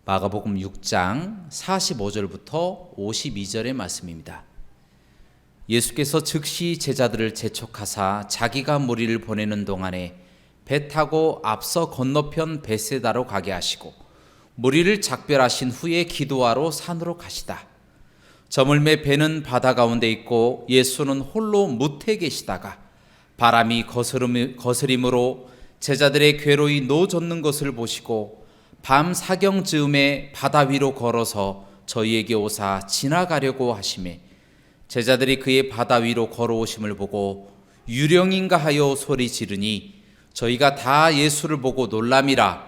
마가복음 6장 45절부터 52절의 말씀입니다. 예수께서 즉시 제자들을 재촉하사 자기가 무리를 보내는 동안에 배 타고 앞서 건너편 벳세다로 가게 하시고 무리를 작별하신 후에 기도하러 산으로 가시다. 저물매 배는 바다 가운데 있고 예수는 홀로 무태 계시다가 바람이 거스림으로 제자들의 괴로이 노젓는 것을 보시고 밤 사경즈음에 바다 위로 걸어서 저희에게 오사 지나가려고 하시매 제자들이 그의 바다 위로 걸어오심을 보고 유령인가 하여 소리 지르니 저희가 다 예수를 보고 놀람이라.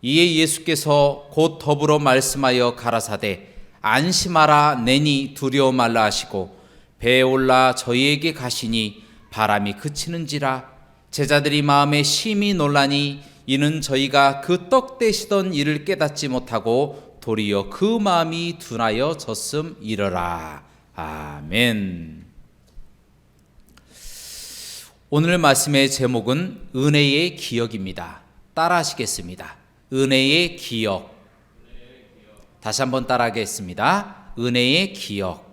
이에 예수께서 곧 더불어 말씀하여 가라사대 안심하라 내니 두려워 말라 하시고 배에 올라 저희에게 가시니 바람이 그치는지라. 제자들이 마음에 심히 놀라니 이는 저희가 그 떡 떼시던 일을 깨닫지 못하고 도리어 그 마음이 둔하여 졌음이러라. 아멘. 오늘 말씀의 제목은 은혜의 기억입니다. 따라 하시겠습니다. 은혜의 기억. 다시 한번 따라하겠습니다. 은혜의 기억.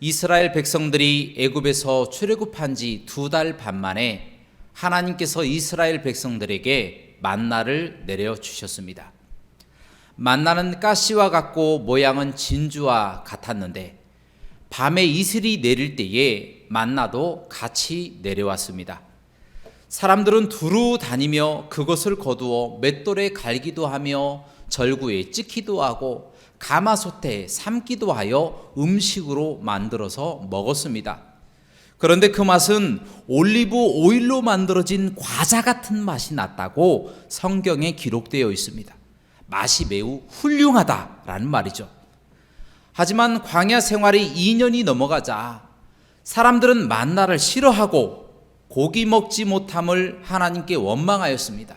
이스라엘 백성들이 애굽에서 출애굽한 지 2달 반 만에 하나님께서 이스라엘 백성들에게 만나를 내려주셨습니다. 만나는 가시와 같고 모양은 진주와 같았는데 밤에 이슬이 내릴 때에 만나도 같이 내려왔습니다. 사람들은 두루 다니며 그것을 거두어 맷돌에 갈기도 하며 절구에 찍기도 하고 가마솥에 삶기도 하여 음식으로 만들어서 먹었습니다. 그런데 그 맛은 올리브 오일로 만들어진 과자 같은 맛이 났다고 성경에 기록되어 있습니다. 맛이 매우 훌륭하다라는 말이죠. 하지만 광야 생활이 2년이 넘어가자 사람들은 만나를 싫어하고 고기 먹지 못함을 하나님께 원망하였습니다.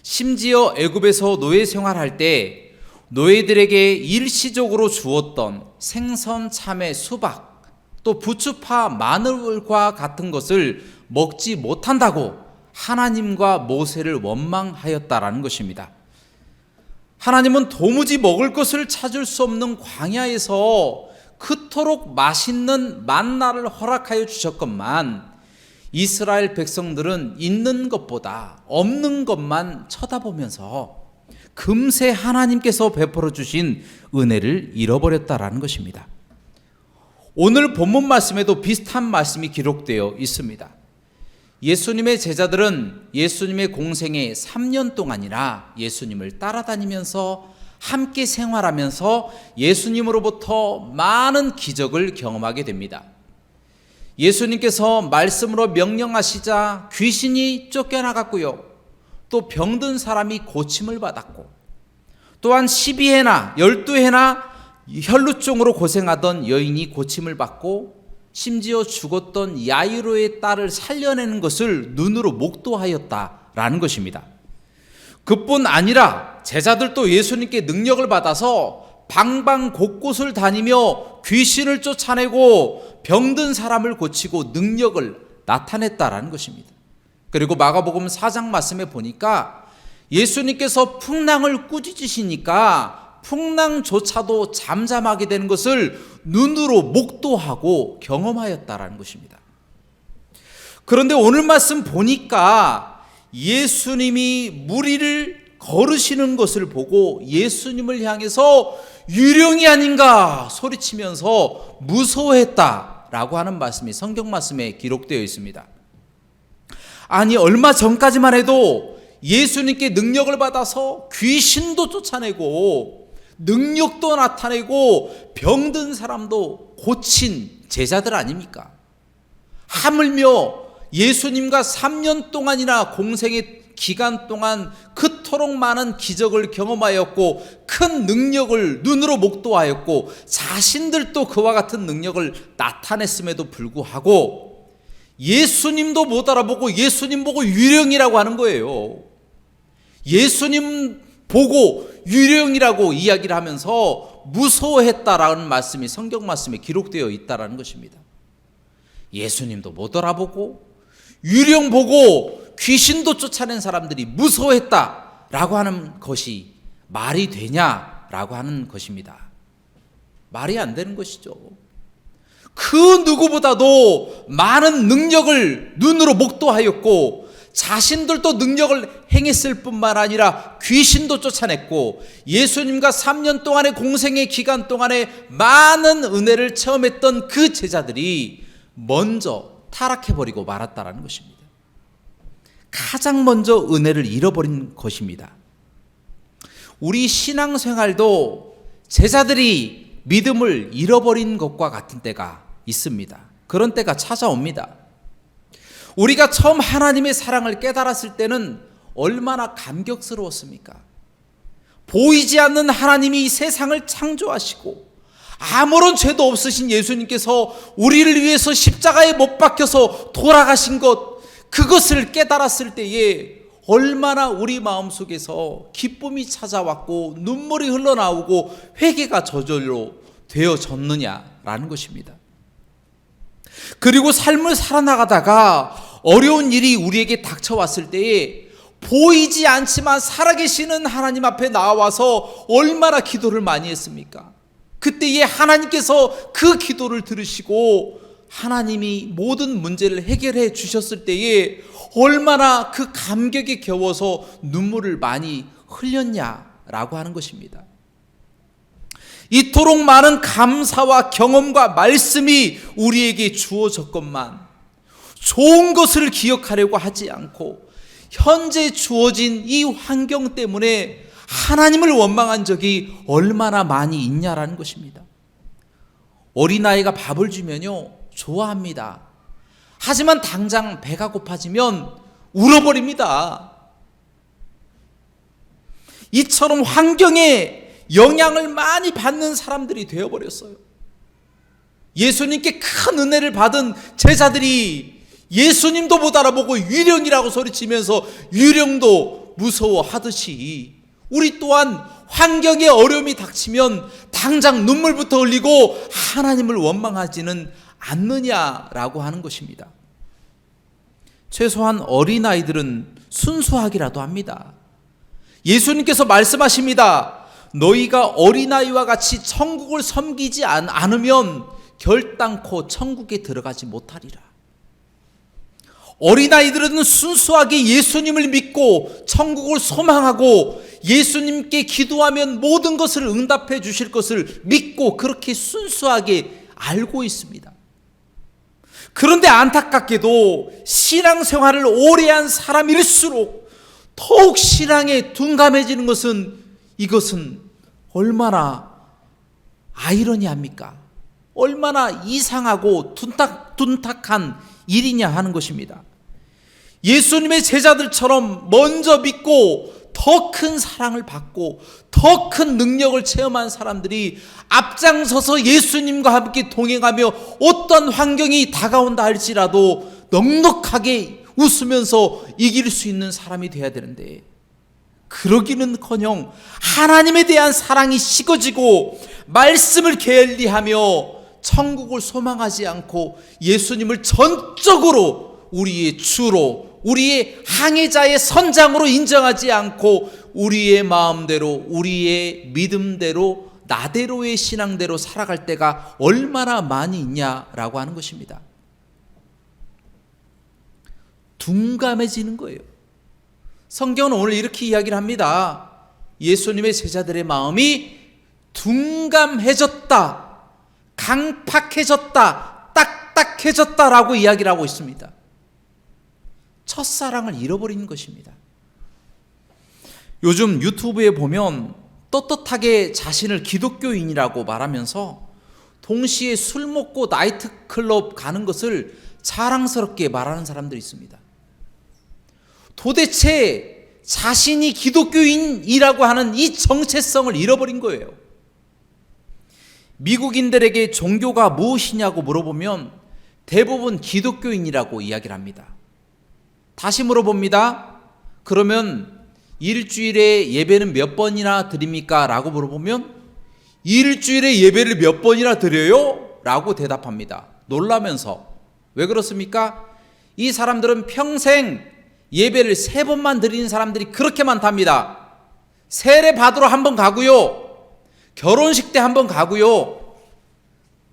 심지어 애굽에서 노예 생활할 때 노예들에게 일시적으로 주었던 생선, 참외, 수박, 또 부추파, 마늘과 같은 것을 먹지 못한다고 하나님과 모세를 원망하였다라는 것입니다. 하나님은 도무지 먹을 것을 찾을 수 없는 광야에서 그토록 맛있는 만나를 허락하여 주셨건만 이스라엘 백성들은 있는 것보다 없는 것만 쳐다보면서 금세 하나님께서 베풀어 주신 은혜를 잃어버렸다라는 것입니다. 오늘 본문 말씀에도 비슷한 말씀이 기록되어 있습니다. 예수님의 제자들은 예수님의 공생의 3년 동안이나 예수님을 따라다니면서 함께 생활하면서 예수님으로부터 많은 기적을 경험하게 됩니다. 예수님께서 말씀으로 명령하시자 귀신이 쫓겨나갔고요. 또 병든 사람이 고침을 받았고 또한 12해나 12해나 혈루증으로 고생하던 여인이 고침을 받고 심지어 죽었던 야이로의 딸을 살려내는 것을 눈으로 목도하였다라는 것입니다. 그뿐 아니라 제자들도 예수님께 능력을 받아서 방방 곳곳을 다니며 귀신을 쫓아내고 병든 사람을 고치고 능력을 나타냈다라는 것입니다. 그리고 마가복음 4장 말씀에 보니까 예수님께서 풍랑을 꾸짖으시니까 풍랑조차도 잠잠하게 되는 것을 눈으로 목도하고 경험하였다라는 것입니다. 그런데 오늘 말씀 보니까 예수님이 무리를 걸으시는 것을 보고 예수님을 향해서 유령이 아닌가 소리치면서 무서워했다라고 하는 말씀이 성경 말씀에 기록되어 있습니다. 아니 얼마 전까지만 해도 예수님께 능력을 받아서 귀신도 쫓아내고 능력도 나타내고 병든 사람도 고친 제자들 아닙니까? 하물며 예수님과 3년 동안이나 공생의 기간 동안 그토록 많은 기적을 경험하였고 큰 능력을 눈으로 목도하였고 자신들도 그와 같은 능력을 나타냈음에도 불구하고 예수님도 못 알아보고 예수님 보고 유령이라고 하는 거예요. 예수님 보고 유령이라고 이야기를 하면서 무서워했다라는 말씀이 성경 말씀에 기록되어 있다라는 것입니다. 예수님도 못 알아보고 유령 보고 귀신도 쫓아낸 사람들이 무서워했다라고 하는 것이 말이 되냐라고 하는 것입니다. 말이 안 되는 것이죠. 그 누구보다도 많은 능력을 눈으로 목도하였고 자신들도 능력을 행했을 뿐만 아니라 귀신도 쫓아냈고 예수님과 3년 동안의 공생의 기간 동안에 많은 은혜를 체험했던 그 제자들이 먼저 타락해버리고 말았다라는 것입니다. 가장 먼저 은혜를 잃어버린 것입니다. 우리 신앙생활도 제자들이 믿음을 잃어버린 것과 같은 때가 있습니다. 그런 때가 찾아옵니다. 우리가 처음 하나님의 사랑을 깨달았을 때는 얼마나 감격스러웠습니까? 보이지 않는 하나님이 이 세상을 창조하시고 아무런 죄도 없으신 예수님께서 우리를 위해서 십자가에 못 박혀서 돌아가신 것, 그것을 깨달았을 때에 얼마나 우리 마음속에서 기쁨이 찾아왔고 눈물이 흘러나오고 회개가 저절로 되어졌느냐라는 것입니다. 그리고 삶을 살아나가다가 어려운 일이 우리에게 닥쳐왔을 때에 보이지 않지만 살아계시는 하나님 앞에 나와서 얼마나 기도를 많이 했습니까? 그때에 하나님께서 그 기도를 들으시고 하나님이 모든 문제를 해결해 주셨을 때에 얼마나 그 감격에 겨워서 눈물을 많이 흘렸냐라고 하는 것입니다. 이토록 많은 감사와 경험과 말씀이 우리에게 주어졌건만 좋은 것을 기억하려고 하지 않고 현재 주어진 이 환경 때문에 하나님을 원망한 적이 얼마나 많이 있냐라는 것입니다. 어린아이가 밥을 주면요 좋아합니다. 하지만 당장 배가 고파지면 울어버립니다. 이처럼 환경에 영향을 많이 받는 사람들이 되어버렸어요. 예수님께 큰 은혜를 받은 제자들이 예수님도 못 알아보고 유령이라고 소리치면서 유령도 무서워하듯이 우리 또한 환경에 어려움이 닥치면 당장 눈물부터 흘리고 하나님을 원망하지는 않느냐라고 하는 것입니다. 최소한 어린아이들은 순수하기라도 합니다. 예수님께서 말씀하십니다. 너희가 어린아이와 같이 천국을 섬기지 않으면 결단코 천국에 들어가지 못하리라. 어린아이들은 순수하게 예수님을 믿고 천국을 소망하고 예수님께 기도하면 모든 것을 응답해 주실 것을 믿고 그렇게 순수하게 알고 있습니다. 그런데 안타깝게도 신앙생활을 오래 한 사람일수록 더욱 신앙에 둔감해지는 것은 이것은 얼마나 아이러니합니까? 얼마나 이상하고 둔탁한 일이냐 하는 것입니다. 예수님의 제자들처럼 먼저 믿고 더 큰 사랑을 받고 더 큰 능력을 체험한 사람들이 앞장서서 예수님과 함께 동행하며 어떤 환경이 다가온다 할지라도 넉넉하게 웃으면서 이길 수 있는 사람이 되어야 되는데 그러기는커녕 하나님에 대한 사랑이 식어지고 말씀을 게을리하며 천국을 소망하지 않고 예수님을 전적으로 우리의 주로 우리의 항해자의 선장으로 인정하지 않고 우리의 마음대로 우리의 믿음대로 나대로의 신앙대로 살아갈 때가 얼마나 많이 있냐라고 하는 것입니다. 둔감해지는 거예요. 성경은 오늘 이렇게 이야기를 합니다. 예수님의 제자들의 마음이 둔감해졌다, 강팍해졌다, 딱딱해졌다라고 이야기를 하고 있습니다. 첫사랑을 잃어버린 것입니다. 요즘 유튜브에 보면 떳떳하게 자신을 기독교인이라고 말하면서 동시에 술 먹고 나이트클럽 가는 것을 자랑스럽게 말하는 사람들이 있습니다. 도대체 자신이 기독교인이라고 하는 이 정체성을 잃어버린 거예요. 미국인들에게 종교가 무엇이냐고 물어보면 대부분 기독교인이라고 이야기를 합니다. 다시 물어봅니다. 그러면 일주일에 예배는 몇 번이나 드립니까? 라고 물어보면 일주일에 예배를 몇 번이나 드려요? 라고 대답합니다. 놀라면서 왜 그렇습니까? 이 사람들은 평생 예배를 3번만 드리는 사람들이 그렇게 많답니다. 세례 받으러 한 번 가고요, 결혼식 때 한 번 가고요,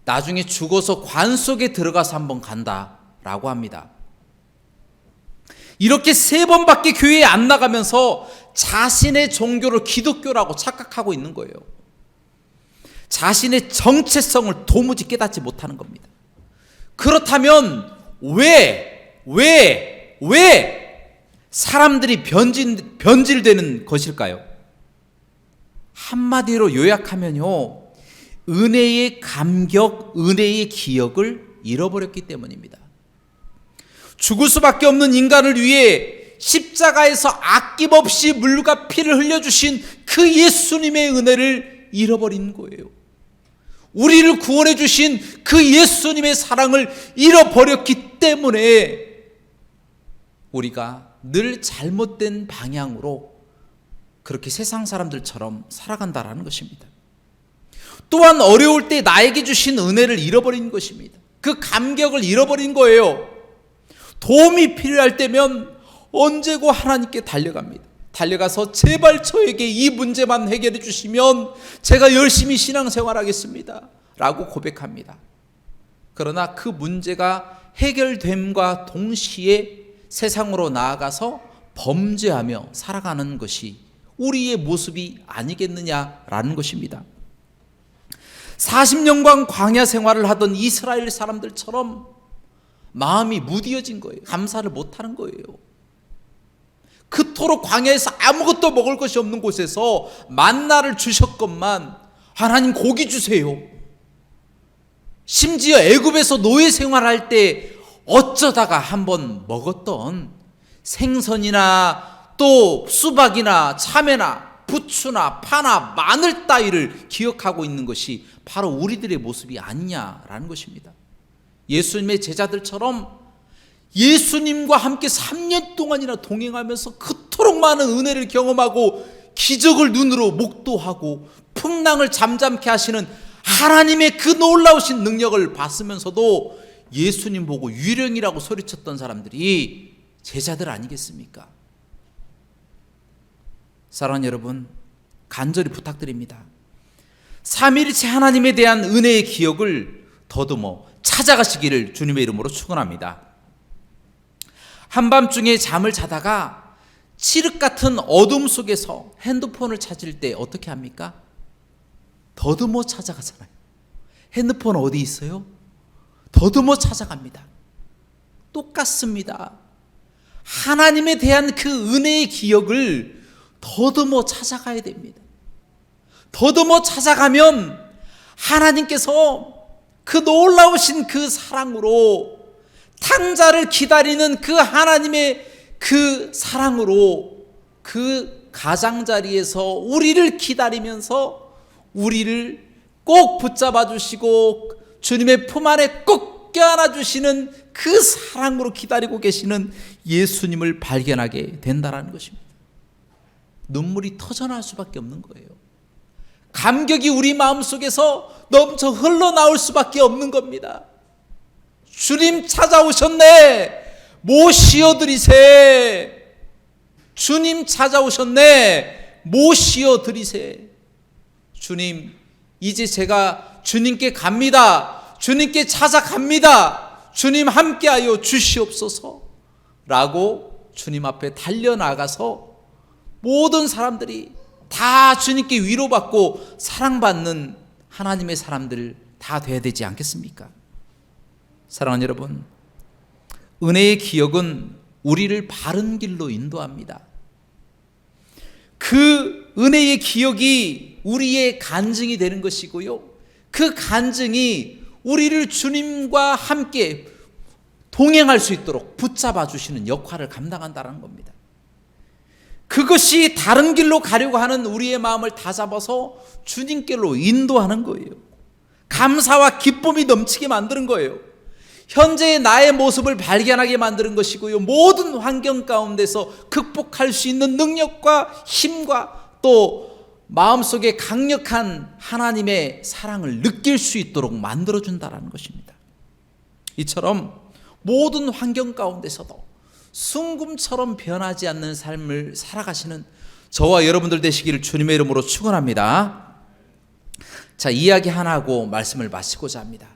나중에 죽어서 관 속에 들어가서 한 번 간다라고 합니다. 이렇게 3번밖에 교회에 안 나가면서 자신의 종교를 기독교라고 착각하고 있는 거예요. 자신의 정체성을 도무지 깨닫지 못하는 겁니다. 그렇다면 왜 사람들이 변질되는 것일까요? 한마디로 요약하면요, 은혜의 감격, 은혜의 기억을 잃어버렸기 때문입니다. 죽을 수밖에 없는 인간을 위해 십자가에서 아낌없이 물과 피를 흘려주신 그 예수님의 은혜를 잃어버린 거예요. 우리를 구원해 주신 그 예수님의 사랑을 잃어버렸기 때문에 우리가 늘 잘못된 방향으로 그렇게 세상 사람들처럼 살아간다라는 것입니다. 또한 어려울 때 나에게 주신 은혜를 잃어버린 것입니다. 그 감격을 잃어버린 거예요. 도움이 필요할 때면 언제고 하나님께 달려갑니다. 달려가서 제발 저에게 이 문제만 해결해 주시면 제가 열심히 신앙생활하겠습니다 라고 고백합니다. 그러나 그 문제가 해결됨과 동시에 세상으로 나아가서 범죄하며 살아가는 것이 우리의 모습이 아니겠느냐라는 것입니다. 40년간 광야 생활을 하던 이스라엘 사람들처럼 마음이 무디어진 거예요. 감사를 못하는 거예요. 그토록 광야에서 아무것도 먹을 것이 없는 곳에서 만나를 주셨건만 하나님 고기 주세요. 심지어 애굽에서 노예 생활할 때 어쩌다가 한번 먹었던 생선이나 또 수박이나 참외나 부추나 파나 마늘 따위를 기억하고 있는 것이 바로 우리들의 모습이 아니냐라는 것입니다. 예수님의 제자들처럼 예수님과 함께 3년 동안이나 동행하면서 그토록 많은 은혜를 경험하고 기적을 눈으로 목도하고 풍랑을 잠잠케 하시는 하나님의 그 놀라우신 능력을 봤으면서도 예수님 보고 유령이라고 소리쳤던 사람들이 제자들 아니겠습니까? 사랑하는 여러분, 간절히 부탁드립니다. 삼위일체 하나님에 대한 은혜의 기억을 더듬어 찾아가시기를 주님의 이름으로 축원합니다. 한밤중에 잠을 자다가 칠흑 같은 어둠 속에서 핸드폰을 찾을 때 어떻게 합니까? 더듬어 찾아가잖아요. 핸드폰 어디 있어요? 더듬어 찾아갑니다. 똑같습니다. 하나님에 대한 그 은혜의 기억을 더듬어 찾아가야 됩니다. 더듬어 찾아가면 하나님께서 그 놀라우신 그 사랑으로, 탕자를 기다리는 그 하나님의 그 사랑으로 그 가장자리에서 우리를 기다리면서 우리를 꼭 붙잡아 주시고 주님의 품 안에 꼭 껴안아 주시는 그 사랑으로 기다리고 계시는 예수님을 발견하게 된다는 것입니다. 눈물이 터져나올 수밖에 없는 거예요. 감격이 우리 마음속에서 넘쳐 흘러나올 수밖에 없는 겁니다. 주님 찾아오셨네, 모 씌어드리세. 주님 찾아오셨네, 모 씌어드리세. 주님, 이제 제가 주님께 갑니다. 주님께 찾아갑니다. 주님 함께하여 주시옵소서 라고 주님 앞에 달려나가서 모든 사람들이 다 주님께 위로받고 사랑받는 하나님의 사람들 다 돼야 되지 않겠습니까? 사랑하는 여러분, 은혜의 기억은 우리를 바른 길로 인도합니다. 그 은혜의 기억이 우리의 간증이 되는 것이고요, 그 간증이 우리를 주님과 함께 동행할 수 있도록 붙잡아 주시는 역할을 감당한다는 겁니다. 그것이 다른 길로 가려고 하는 우리의 마음을 다잡아서 주님께로 인도하는 거예요. 감사와 기쁨이 넘치게 만드는 거예요. 현재의 나의 모습을 발견하게 만드는 것이고요, 모든 환경 가운데서 극복할 수 있는 능력과 힘과 또 마음속에 강력한 하나님의 사랑을 느낄 수 있도록 만들어준다는 것입니다. 이처럼 모든 환경 가운데서도 순금처럼 변하지 않는 삶을 살아가시는 저와 여러분들 되시기를 주님의 이름으로 축원합니다. 자, 이야기 하나 하고 말씀을 마치고자 합니다.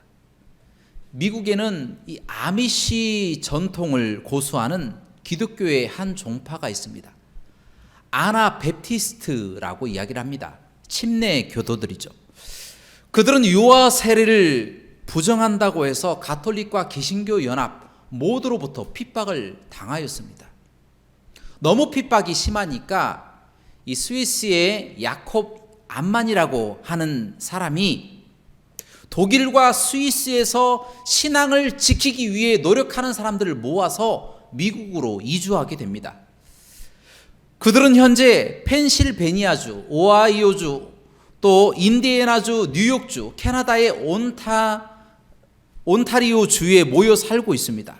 미국에는 이 아미시 전통을 고수하는 기독교의 한 종파가 있습니다. 아나베프티스트라고 이야기를 합니다. 침례 교도들이죠. 그들은 유아 세례를 부정한다고 해서 가톨릭과 개신교 연합 모두로부터 핍박을 당하였습니다. 너무 핍박이 심하니까 이 스위스의 야콥 암만이라고 하는 사람이 독일과 스위스에서 신앙을 지키기 위해 노력하는 사람들을 모아서 미국으로 이주하게 됩니다. 그들은 현재 펜실베니아주, 오하이오주, 또 인디애나주, 뉴욕주, 캐나다의 온타리오 주에 모여 살고 있습니다.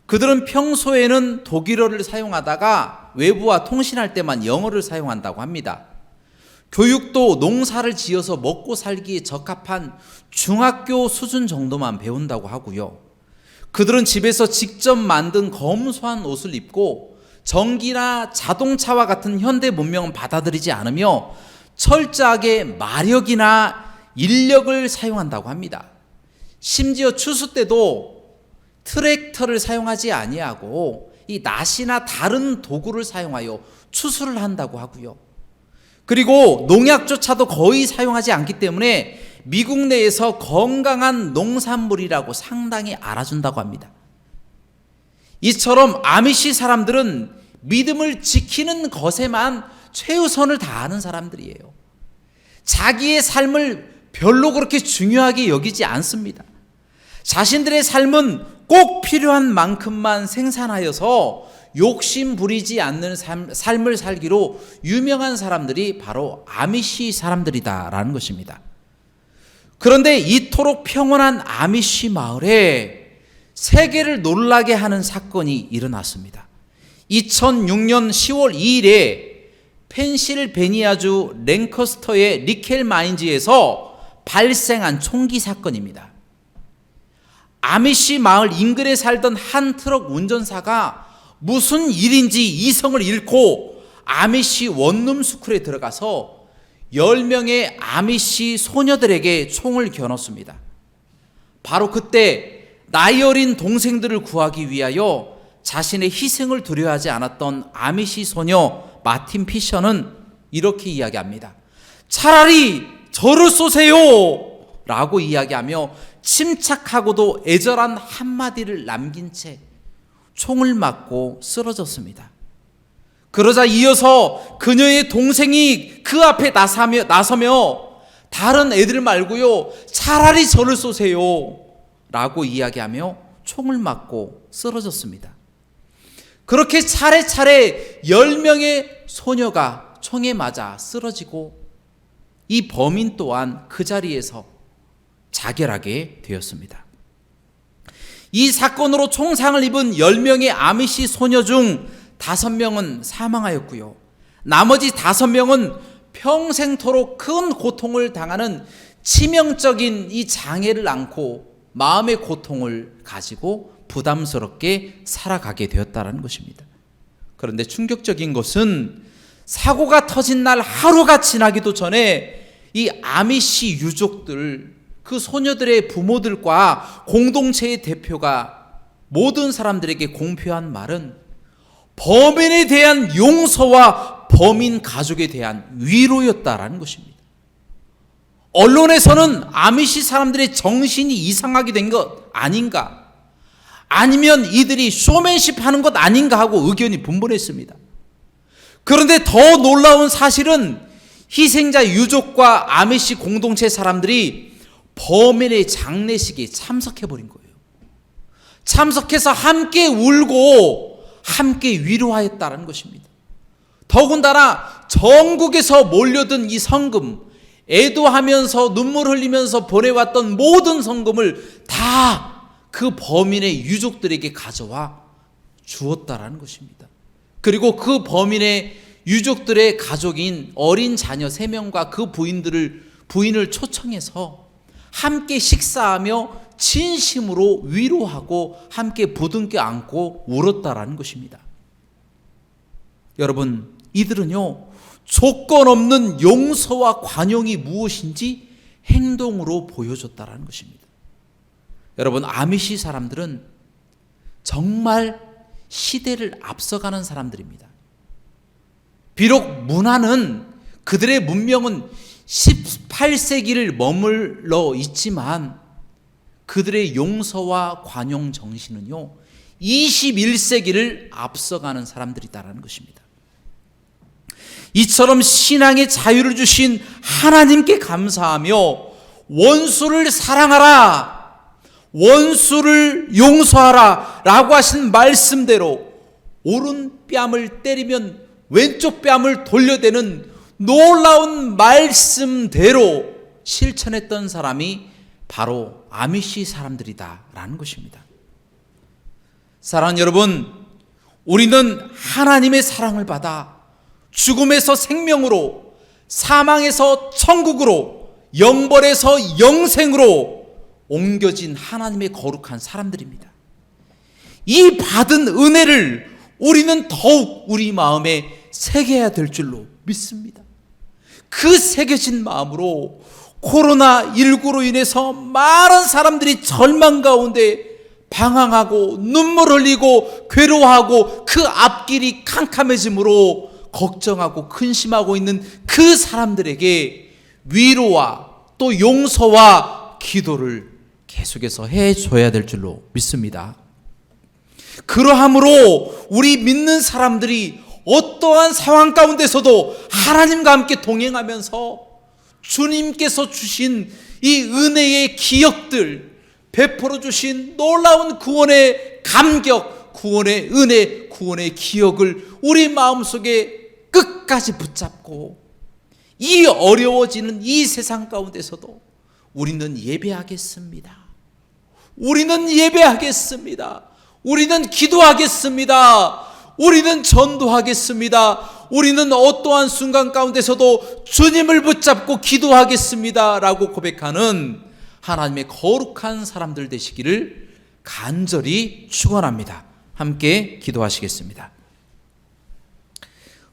그들은 평소에는 독일어를 사용하다가 외부와 통신할 때만 영어를 사용한다고 합니다. 교육도 농사를 지어서 먹고 살기에 적합한 중학교 수준 정도만 배운다고 하고요. 그들은 집에서 직접 만든 검소한 옷을 입고 전기나 자동차와 같은 현대 문명은 받아들이지 않으며 철저하게 마력이나 인력을 사용한다고 합니다. 심지어 추수 때도 트랙터를 사용하지 아니하고 이 낫이나 다른 도구를 사용하여 추수를 한다고 하고요. 그리고 농약조차도 거의 사용하지 않기 때문에 미국 내에서 건강한 농산물이라고 상당히 알아준다고 합니다. 이처럼 아미시 사람들은 믿음을 지키는 것에만 최우선을 다하는 사람들이에요. 자기의 삶을 별로 그렇게 중요하게 여기지 않습니다. 자신들의 삶은 꼭 필요한 만큼만 생산하여서 욕심 부리지 않는 삶을 살기로 유명한 사람들이 바로 아미시 사람들이다라는 것입니다. 그런데 이토록 평온한 아미시 마을에 세계를 놀라게 하는 사건이 일어났습니다. 2006년 10월 2일에 펜실베니아주 랭커스터의 니켈 마인즈에서 발생한 총기 사건입니다. 아미시 마을 인근에 살던 한 트럭 운전사가 무슨 일인지 이성을 잃고 아미시 원룸 스쿨에 들어가서 10명의 아미시 소녀들에게 총을 겨눴습니다. 바로 그때 나이 어린 동생들을 구하기 위하여 자신의 희생을 두려워하지 않았던 아미시 소녀 마틴 피셔는 이렇게 이야기합니다. 차라리 저를 쏘세요! 라고 이야기하며 침착하고도 애절한 한마디를 남긴 채 총을 맞고 쓰러졌습니다. 그러자 이어서 그녀의 동생이 그 앞에 나서며 다른 애들 말고요, 차라리 저를 쏘세요! 라고 이야기하며 총을 맞고 쓰러졌습니다. 그렇게 차례차례 10명의 소녀가 총에 맞아 쓰러지고 이 범인 또한 그 자리에서 자결하게 되었습니다. 이 사건으로 총상을 입은 10명의 아미시 소녀 중 5명은 사망하였고요. 나머지 5명은 평생토록 큰 고통을 당하는 치명적인 이 장애를 안고 마음의 고통을 가지고 부담스럽게 살아가게 되었다는 것입니다. 그런데 충격적인 것은 사고가 터진 날 하루가 지나기도 전에 이 아미시 유족들, 그 소녀들의 부모들과 공동체의 대표가 모든 사람들에게 공표한 말은 범인에 대한 용서와 범인 가족에 대한 위로였다라는 것입니다. 언론에서는 아미시 사람들의 정신이 이상하게 된 것 아닌가, 아니면 이들이 쇼맨십 하는 것 아닌가 하고 의견이 분분했습니다. 그런데 더 놀라운 사실은 희생자 유족과 아미시 공동체 사람들이 범인의 장례식에 참석해버린 거예요. 참석해서 함께 울고 함께 위로하였다는 것입니다. 더군다나 전국에서 몰려든 이 성금, 애도하면서 눈물 흘리면서 보내왔던 모든 성금을 다 그 범인의 유족들에게 가져와 주었다라는 것입니다. 그리고 그 범인의 유족들의 가족인 어린 자녀 3명과 그 부인을 초청해서 함께 식사하며 진심으로 위로하고 함께 부둥켜 안고 울었다라는 것입니다. 여러분, 이들은요, 조건 없는 용서와 관용이 무엇인지 행동으로 보여줬다라는 것입니다. 여러분, 아미시 사람들은 정말 시대를 앞서가는 사람들입니다. 비록 문화는, 그들의 문명은 18세기를 머물러 있지만 그들의 용서와 관용 정신은요, 21세기를 앞서가는 사람들이다라는 것입니다. 이처럼 신앙의 자유를 주신 하나님께 감사하며 원수를 사랑하라, 원수를 용서하라 라고 하신 말씀대로 오른뺨을 때리면 왼쪽 뺨을 돌려대는 놀라운 말씀대로 실천했던 사람이 바로 아미시 사람들이다라는 것입니다. 사랑하는 여러분, 우리는 하나님의 사랑을 받아 죽음에서 생명으로, 사망에서 천국으로, 영벌에서 영생으로 옮겨진 하나님의 거룩한 사람들입니다. 이 받은 은혜를 우리는 더욱 우리 마음에 새겨야 될 줄로 믿습니다. 그 새겨진 마음으로 코로나19로 인해서 많은 사람들이 절망 가운데 방황하고 눈물 흘리고 괴로워하고 그 앞길이 캄캄해짐으로 걱정하고 근심하고 있는 그 사람들에게 위로와 또 용서와 기도를 계속해서 해줘야 될 줄로 믿습니다. 그러함으로 우리 믿는 사람들이 어떠한 상황 가운데서도 하나님과 함께 동행하면서 주님께서 주신 이 은혜의 기억들, 베풀어 주신 놀라운 구원의 감격, 구원의 은혜, 구원의 기억을 우리 마음속에 끝까지 붙잡고 이 어려워지는 이 세상 가운데서도 우리는 예배하겠습니다. 우리는 예배하겠습니다. 우리는 기도하겠습니다. 우리는 전도하겠습니다. 우리는 어떠한 순간 가운데서도 주님을 붙잡고 기도하겠습니다 라고 고백하는 하나님의 거룩한 사람들 되시기를 간절히 축원합니다. 함께 기도하시겠습니다.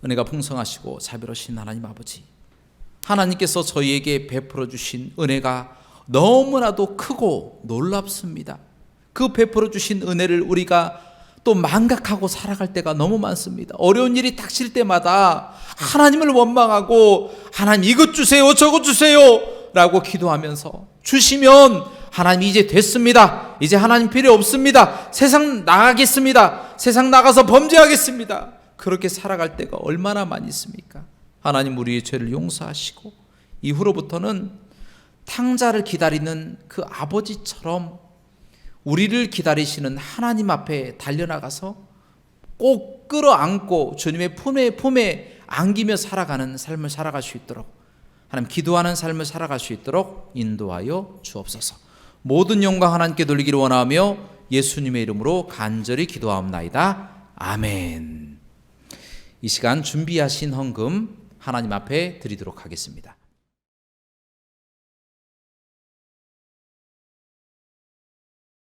은혜가 풍성하시고 자비로우신 하나님 아버지, 하나님께서 저희에게 베풀어 주신 은혜가 너무나도 크고 놀랍습니다. 그 베풀어 주신 은혜를 우리가 또 망각하고 살아갈 때가 너무 많습니다. 어려운 일이 닥칠 때마다 하나님을 원망하고 하나님 이것 주세요, 저것 주세요 라고 기도하면서 주시면 하나님 이제 됐습니다. 이제 하나님 필요 없습니다. 세상 나가겠습니다. 세상 나가서 범죄하겠습니다. 그렇게 살아갈 때가 얼마나 많이 있습니까? 하나님 우리의 죄를 용서하시고 이후로부터는 탕자를 기다리는 그 아버지처럼 우리를 기다리시는 하나님 앞에 달려나가서 꼭 끌어안고 주님의 품에 안기며 살아가는 삶을 살아갈 수 있도록, 하나님 기도하는 삶을 살아갈 수 있도록 인도하여 주옵소서. 모든 영광 하나님께 돌리기를 원하며 예수님의 이름으로 간절히 기도하옵나이다. 아멘. 이 시간 준비하신 헌금 하나님 앞에 드리도록 하겠습니다.